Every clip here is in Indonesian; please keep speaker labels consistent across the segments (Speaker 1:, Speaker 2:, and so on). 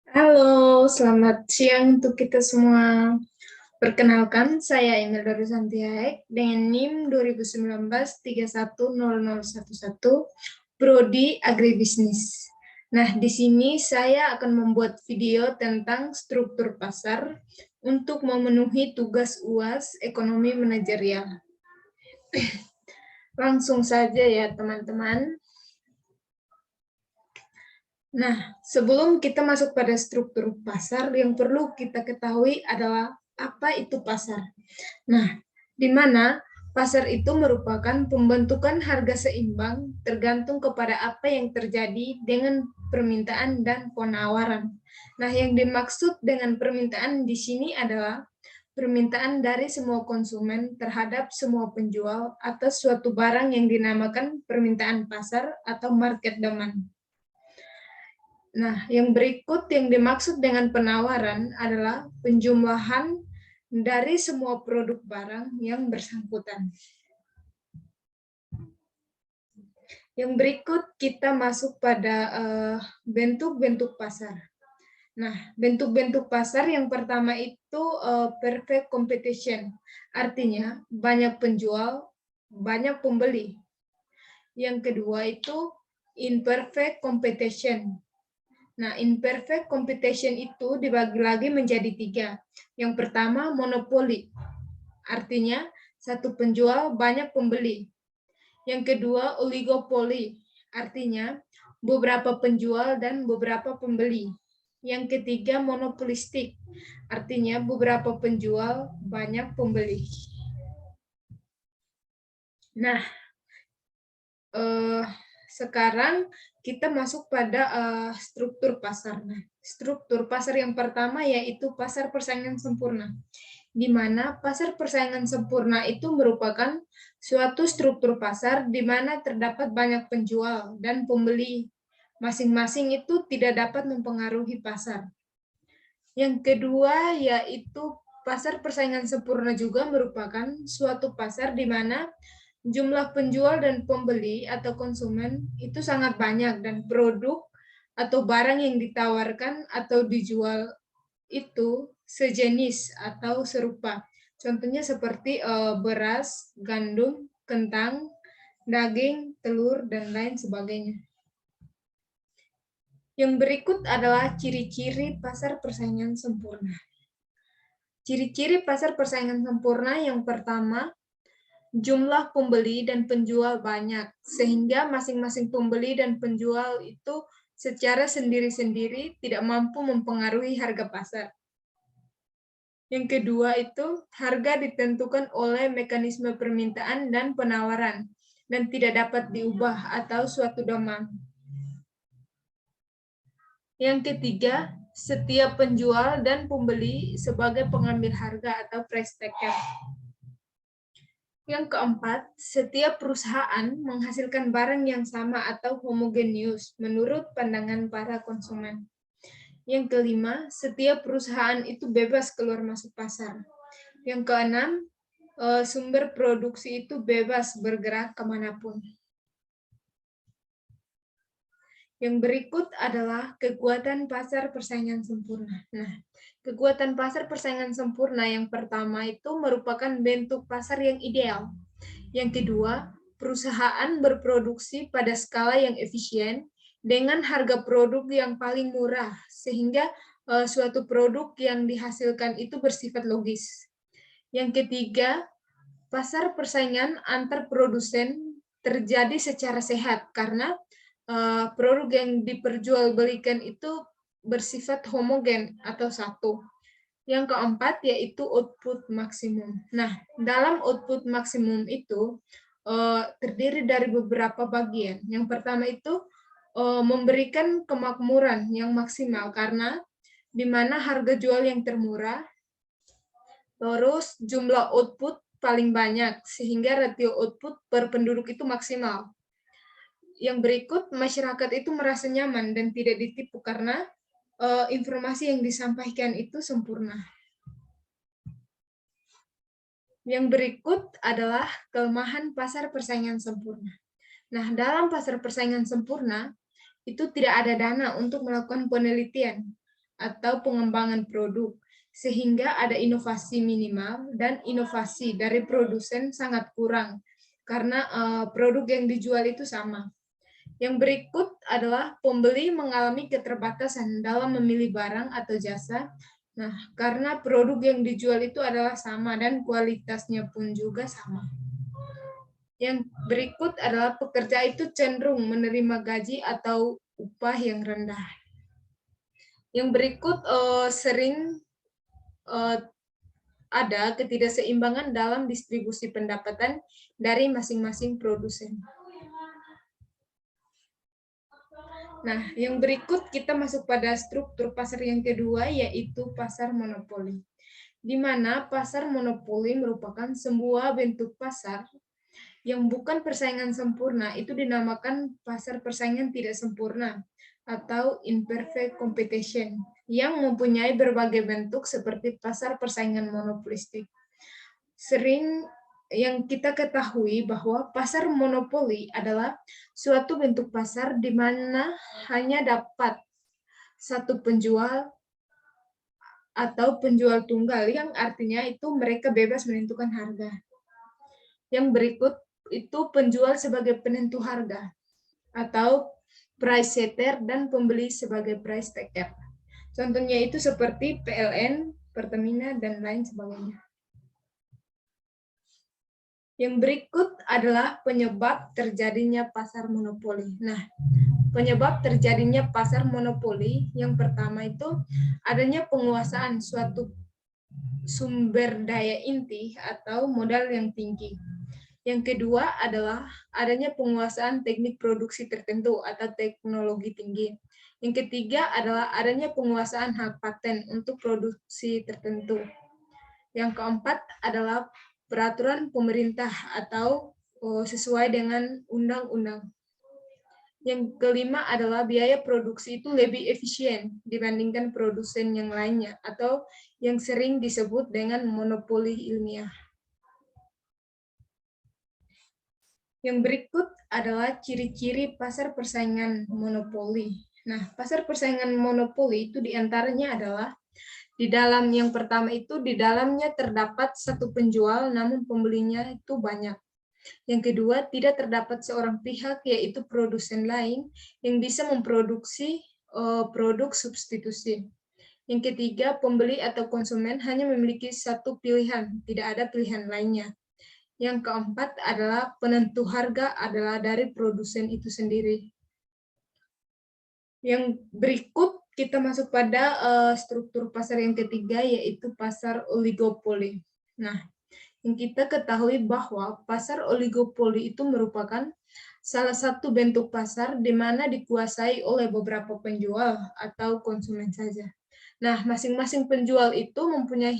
Speaker 1: Halo, selamat siang untuk kita semua. Perkenalkan, saya Emil dari Santiago dengan NIM 2019 310011, Prodi Agribisnis. Nah, di sini saya akan membuat video tentang struktur pasar untuk memenuhi tugas UAS Ekonomi Manajerial. Langsung saja ya, teman-teman. Nah, sebelum kita masuk pada struktur pasar, yang perlu kita ketahui adalah apa itu pasar. Nah, di mana pasar itu merupakan pembentukan harga seimbang tergantung kepada apa yang terjadi dengan permintaan dan penawaran. Nah, yang dimaksud dengan permintaan di sini adalah permintaan dari semua konsumen terhadap semua penjual atas suatu barang yang dinamakan permintaan pasar atau market demand. Nah, yang berikut yang dimaksud dengan penawaran adalah penjumlahan dari semua produk barang yang bersangkutan. Yang berikut kita masuk pada bentuk-bentuk pasar. Nah, bentuk-bentuk pasar yang pertama itu perfect competition, artinya banyak penjual, banyak pembeli. Yang kedua itu imperfect competition. Nah, imperfect competition itu dibagi lagi menjadi 3. Yang pertama, monopoli. Artinya, satu penjual, banyak pembeli. Yang kedua, oligopoli. Artinya, beberapa penjual dan beberapa pembeli. Yang ketiga, monopolistik. Artinya, beberapa penjual, banyak pembeli. Nah, sekarang kita masuk pada struktur pasar. Nah, struktur pasar yang pertama yaitu pasar persaingan sempurna, di mana pasar persaingan sempurna itu merupakan suatu struktur pasar di mana terdapat banyak penjual dan pembeli. Masing-masing itu tidak dapat mempengaruhi pasar. Yang kedua yaitu pasar persaingan sempurna juga merupakan suatu pasar di mana jumlah penjual dan pembeli atau konsumen itu sangat banyak dan produk atau barang yang ditawarkan atau dijual itu sejenis atau serupa. Contohnya seperti beras, gandum, kentang, daging, telur, dan lain sebagainya. Yang berikut adalah ciri-ciri pasar persaingan sempurna. Ciri-ciri pasar persaingan sempurna yang pertama, jumlah pembeli dan penjual banyak, sehingga masing-masing pembeli dan penjual itu secara sendiri-sendiri tidak mampu mempengaruhi harga pasar. Yang kedua itu, harga ditentukan oleh mekanisme permintaan dan penawaran, dan tidak dapat diubah atau suatu demand. Yang ketiga, setiap penjual dan pembeli sebagai pengambil harga atau price taker. Yang keempat, setiap perusahaan menghasilkan barang yang sama atau homogeneus menurut pandangan para konsumen. Yang kelima, setiap perusahaan itu bebas keluar masuk pasar. Yang keenam, sumber produksi itu bebas bergerak kemanapun. Yang berikut adalah kekuatan pasar persaingan sempurna. Nah, kekuatan pasar persaingan sempurna yang pertama itu merupakan bentuk pasar yang ideal. Yang kedua, perusahaan berproduksi pada skala yang efisien dengan harga produk yang paling murah, sehingga suatu produk yang dihasilkan itu bersifat logis. Yang ketiga, pasar persaingan antar produsen terjadi secara sehat karena produk yang diperjualbelikan itu bersifat homogen atau satu. Yang keempat yaitu output maksimum. Nah, dalam output maksimum itu terdiri dari beberapa bagian. Yang pertama itu memberikan kemakmuran yang maksimal karena di mana harga jual yang termurah, terus jumlah output paling banyak sehingga rasio output per penduduk itu maksimal. Yang berikut, masyarakat itu merasa nyaman dan tidak ditipu karena informasi yang disampaikan itu sempurna. Yang berikut adalah kelemahan pasar persaingan sempurna. Nah, dalam pasar persaingan sempurna, itu tidak ada dana untuk melakukan penelitian. atau pengembangan produk, sehingga ada inovasi minimal dan inovasi dari produsen sangat kurang, karena produk yang dijual itu sama. Yang berikut adalah pembeli mengalami keterbatasan dalam memilih barang atau jasa. Nah, karena produk yang dijual itu adalah sama dan kualitasnya pun juga sama. Yang berikut adalah pekerja itu cenderung menerima gaji atau upah yang rendah. Yang berikut sering ada ketidakseimbangan dalam distribusi pendapatan dari masing-masing produsen. Nah, yang berikut kita masuk pada struktur pasar yang kedua, yaitu pasar monopoli. Di mana pasar monopoli merupakan sebuah bentuk pasar yang bukan persaingan sempurna, itu dinamakan pasar persaingan tidak sempurna atau imperfect competition, yang mempunyai berbagai bentuk seperti pasar persaingan monopolistik. Sering yang kita ketahui bahwa pasar monopoli adalah suatu bentuk pasar di mana hanya dapat satu penjual atau penjual tunggal, yang artinya itu mereka bebas menentukan harga. Yang berikut itu penjual sebagai penentu harga atau price setter dan pembeli sebagai price taker. Contohnya itu seperti PLN, Pertamina, dan lain sebagainya. Yang berikut adalah penyebab terjadinya pasar monopoli. Nah, penyebab terjadinya pasar monopoli yang pertama itu adanya penguasaan suatu sumber daya inti atau modal yang tinggi. Yang kedua adalah adanya penguasaan teknik produksi tertentu atau teknologi tinggi. Yang ketiga adalah adanya penguasaan hak paten untuk produksi tertentu. Yang keempat adalah peraturan pemerintah atau sesuai dengan undang-undang. Yang kelima adalah biaya produksi itu lebih efisien dibandingkan produsen yang lainnya atau yang sering disebut dengan monopoli ilmiah. Yang berikut adalah ciri-ciri pasar persaingan monopoli. Nah, pasar persaingan monopoli itu diantaranya adalah di dalam yang pertama itu di dalamnya terdapat satu penjual namun pembelinya itu banyak. Yang kedua, tidak terdapat seorang pihak yaitu produsen lain yang bisa memproduksi produk substitusi. Yang ketiga, pembeli atau konsumen hanya memiliki satu pilihan, tidak ada pilihan lainnya. Yang keempat adalah penentu harga adalah dari produsen itu sendiri. Yang berikut kita masuk pada struktur pasar yang ketiga, yaitu pasar oligopoli. Nah, yang kita ketahui bahwa pasar oligopoli itu merupakan salah satu bentuk pasar di mana dikuasai oleh beberapa penjual atau konsumen saja. Nah, masing-masing penjual itu mempunyai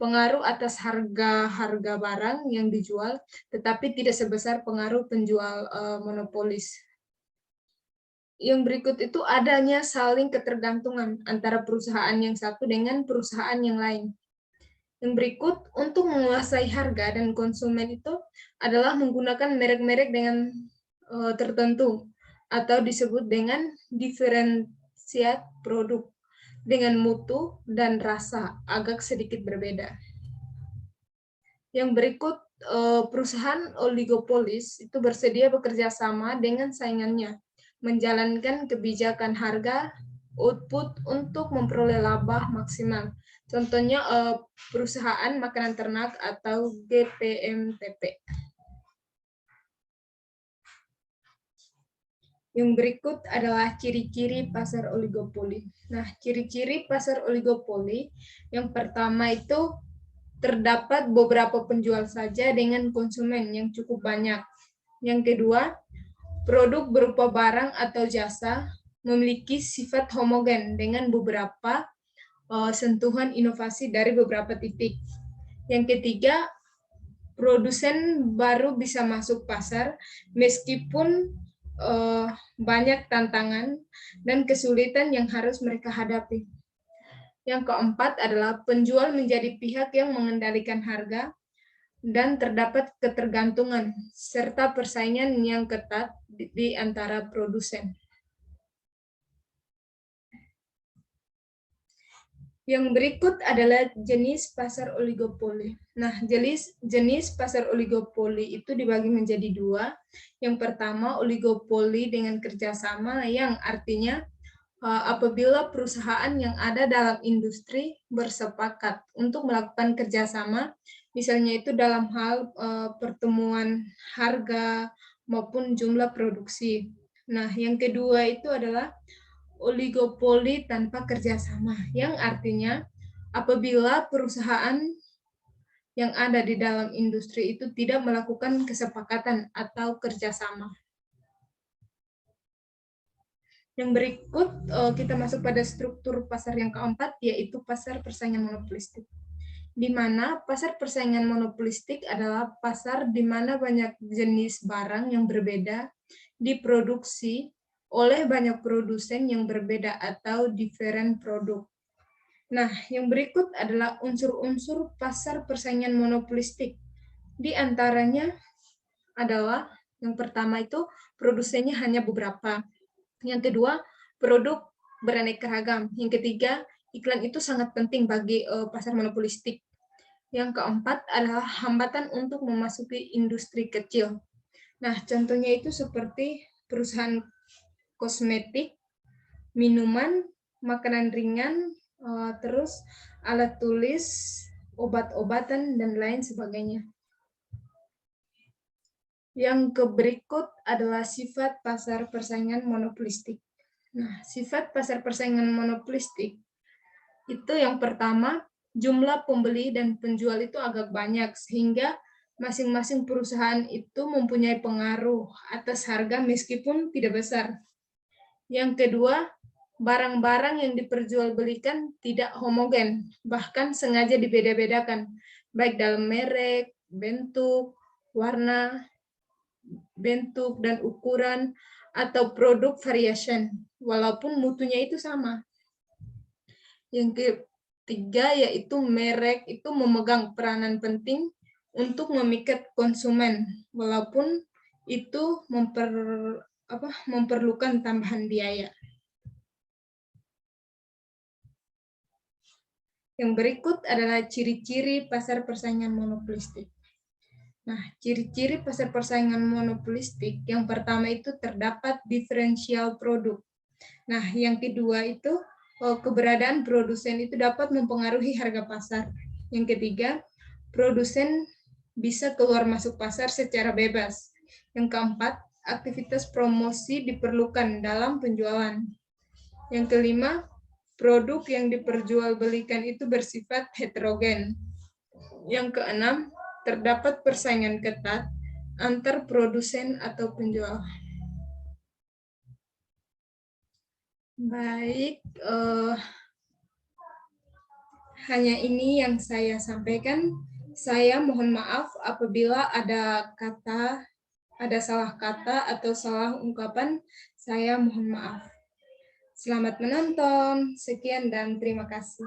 Speaker 1: pengaruh atas harga barang yang dijual, tetapi tidak sebesar pengaruh penjual monopolis. Yang berikut itu adanya saling ketergantungan antara perusahaan yang satu dengan perusahaan yang lain. Yang berikut, untuk menguasai harga dan konsumen itu adalah menggunakan merek-merek dengan tertentu atau disebut dengan diferensiat produk dengan mutu dan rasa agak sedikit berbeda. Yang berikut, perusahaan oligopolis itu bersedia bekerja sama dengan saingannya, menjalankan kebijakan harga output untuk memperoleh laba maksimal. Contohnya perusahaan makanan ternak atau GPMTP. Yang berikut adalah ciri-ciri pasar oligopoli. Nah, ciri-ciri pasar oligopoli yang pertama itu terdapat beberapa penjual saja dengan konsumen yang cukup banyak. Yang kedua, produk berupa barang atau jasa memiliki sifat homogen dengan beberapa sentuhan inovasi dari beberapa titik. Yang ketiga, produsen baru bisa masuk pasar meskipun banyak tantangan dan kesulitan yang harus mereka hadapi. Yang keempat adalah penjual menjadi pihak yang mengendalikan harga dan terdapat ketergantungan serta persaingan yang ketat di antara produsen. Yang berikut adalah jenis pasar oligopoli. Nah, jenis pasar oligopoli itu dibagi menjadi dua. Yang pertama, oligopoli dengan kerjasama, yang artinya apabila perusahaan yang ada dalam industri bersepakat untuk melakukan kerjasama, misalnya itu dalam hal pertemuan harga maupun jumlah produksi. Nah, yang kedua itu adalah oligopoli tanpa kerjasama, yang artinya apabila perusahaan yang ada di dalam industri itu tidak melakukan kesepakatan atau kerjasama. Yang berikut kita masuk pada struktur pasar yang keempat, yaitu pasar persaingan monopolistik. Di mana pasar persaingan monopolistik adalah pasar di mana banyak jenis barang yang berbeda diproduksi oleh banyak produsen yang berbeda atau different produk. Nah, yang berikut adalah unsur-unsur pasar persaingan monopolistik. Di antaranya adalah yang pertama itu produsennya hanya beberapa. Yang kedua, produk beraneka ragam. Yang ketiga, iklan itu sangat penting bagi pasar monopolistik. Yang keempat adalah hambatan untuk memasuki industri kecil. Nah, contohnya itu seperti perusahaan kosmetik, minuman, makanan ringan, terus alat tulis, obat-obatan, dan lain sebagainya. Yang berikut adalah sifat pasar persaingan monopolistik. Nah, sifat pasar persaingan monopolistik itu yang pertama, jumlah pembeli dan penjual itu agak banyak, sehingga masing-masing perusahaan itu mempunyai pengaruh atas harga meskipun tidak besar. Yang kedua, barang-barang yang diperjualbelikan tidak homogen, bahkan sengaja dibeda-bedakan, baik dalam merek, bentuk, warna, bentuk, dan ukuran, atau produk variation, walaupun mutunya itu sama. Yang ketiga, yaitu merek itu memegang peranan penting untuk memikat konsumen, walaupun itu memerlukan tambahan biaya. Yang berikut adalah ciri-ciri pasar persaingan monopolistik. Nah, ciri-ciri pasar persaingan monopolistik yang pertama itu terdapat diferensial produk. Nah, yang kedua itu keberadaan produsen itu dapat mempengaruhi harga pasar. Yang ketiga, produsen bisa keluar masuk pasar secara bebas. Yang keempat, aktivitas promosi diperlukan dalam penjualan. Yang kelima, produk yang diperjualbelikan itu bersifat heterogen. Yang keenam, terdapat persaingan ketat antar produsen atau penjual. Baik, hanya ini yang saya sampaikan. Saya mohon maaf apabila ada salah kata atau salah ungkapan. Saya mohon maaf. Selamat menonton. Sekian dan terima kasih.